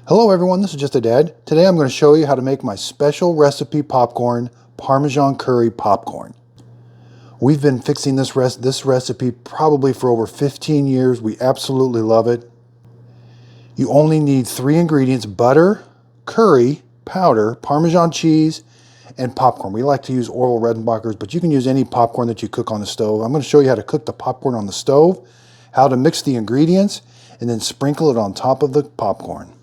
Hello everyone, this is Just a Dad. Today I'm going to show you how to make my special recipe popcorn, Parmesan curry popcorn. We've been fixing this recipe probably for over 15 years. We absolutely love it. You only need 3 ingredients: butter, curry, powder, Parmesan cheese, and popcorn. We like to use Orville Redenbacher's, but you can use any popcorn that you cook on the stove. I'm going to show you how to cook the popcorn on the stove, how to mix the ingredients, and then sprinkle it on top of the popcorn.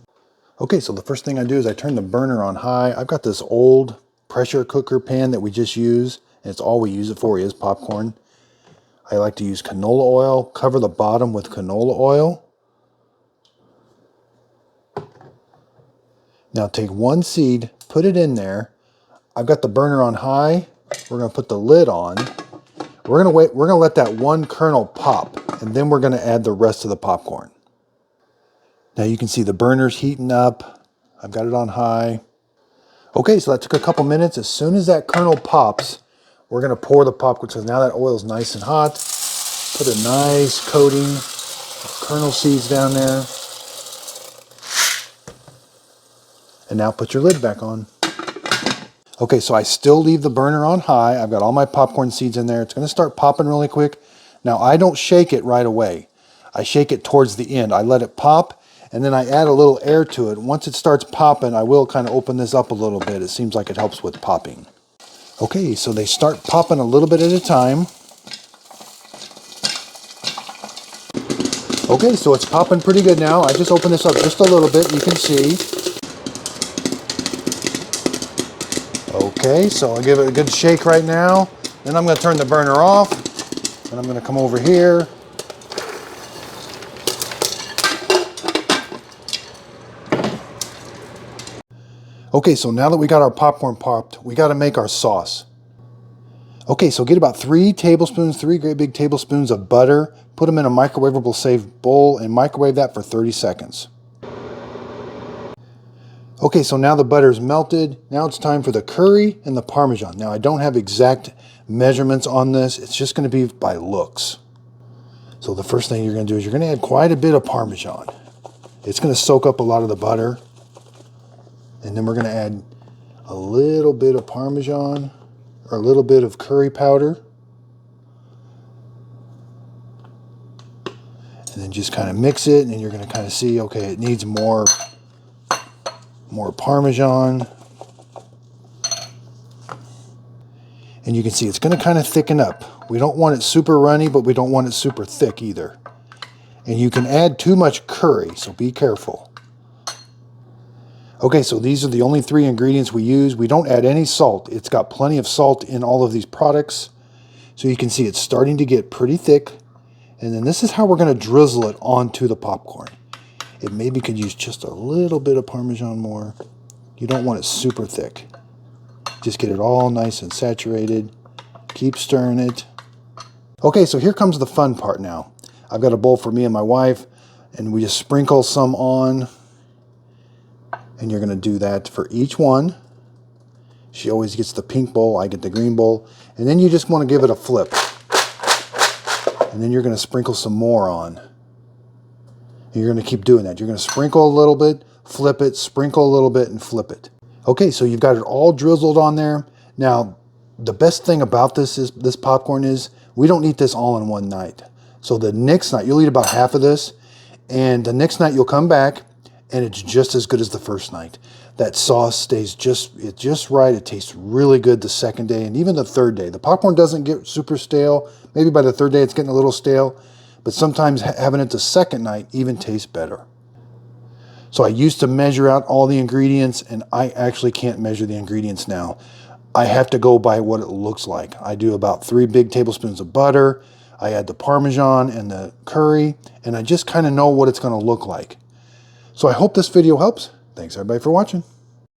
Okay, so the first thing I do is I turn the burner on high. I've got this old pressure cooker pan that we just use, and it's all we use it for is popcorn. I like to use canola oil, cover the bottom with canola oil. Now take 1 seed, put it in there. I've got the burner on high. We're gonna put the lid on. We're gonna let that 1 kernel pop, and then we're gonna add the rest of the popcorn. Now you can see the burner's heating up. I've got it on high. Okay, so that took a couple minutes. As soon as that kernel pops, we're gonna pour the popcorn. So now that oil is nice and hot. Put a nice coating of kernel seeds down there. And now put your lid back on. Okay, so I still leave the burner on high. I've got all my popcorn seeds in there. It's gonna start popping really quick. Now I don't shake it right away. I shake it towards the end. I let it pop, and then I add a little air to it. Once it starts popping, I will kind of open this up a little bit. It seems like it helps with popping. Okay, so they start popping a little bit at a time. Okay, so it's popping pretty good now. I just open this up just a little bit, you can see. Okay, so I'll give it a good shake right now. Then I'm gonna turn the burner off, and I'm gonna come over here. Okay, so now that we got our popcorn popped, we got to make our sauce. Okay, so get about 3 great big tablespoons of butter, put them in a microwavable safe bowl, and microwave that for 30 seconds. Okay, so now the butter's melted. Now it's time for the curry and the Parmesan. Now I don't have exact measurements on this. It's just going to be by looks. So the first thing you're going to do is you're going to add quite a bit of Parmesan. It's going to soak up a lot of the butter. And then we're going to add a little bit of Parmesan, or a little bit of curry powder. And then just kind of mix it, and you're going to kind of see, okay, it needs more Parmesan. And you can see it's going to kind of thicken up. We don't want it super runny, but we don't want it super thick either. And you can add too much curry, so be careful. Okay, so these are the only 3 ingredients we use. We don't add any salt. It's got plenty of salt in all of these products. So you can see it's starting to get pretty thick. And then this is how we're going to drizzle it onto the popcorn. It maybe could use just a little bit of Parmesan more. You don't want it super thick. Just get it all nice and saturated. Keep stirring it. Okay, so here comes the fun part now. I've got a bowl for me and my wife, and we just sprinkle some on. And you're going to do that for each one. She always gets the pink bowl, I get the green bowl. And then you just want to give it a flip. And then you're going to sprinkle some more on. And you're going to keep doing that. You're going to sprinkle a little bit, flip it, sprinkle a little bit, and flip it. Okay, so you've got it all drizzled on there. Now, the best thing about this popcorn is we don't eat this all in one night. So the next night, you'll eat about half of this. And the next night you'll come back, and it's just as good as the first night. That sauce stays just right. It tastes really good the second day and even the third day. The popcorn doesn't get super stale. Maybe by the third day it's getting a little stale, but sometimes having it the second night even tastes better. So I used to measure out all the ingredients, and I actually can't measure the ingredients now. I have to go by what it looks like. I do about 3 big tablespoons of butter. I add the Parmesan and the curry, and I just kind of know what it's going to look like. So I hope this video helps. Thanks everybody for watching.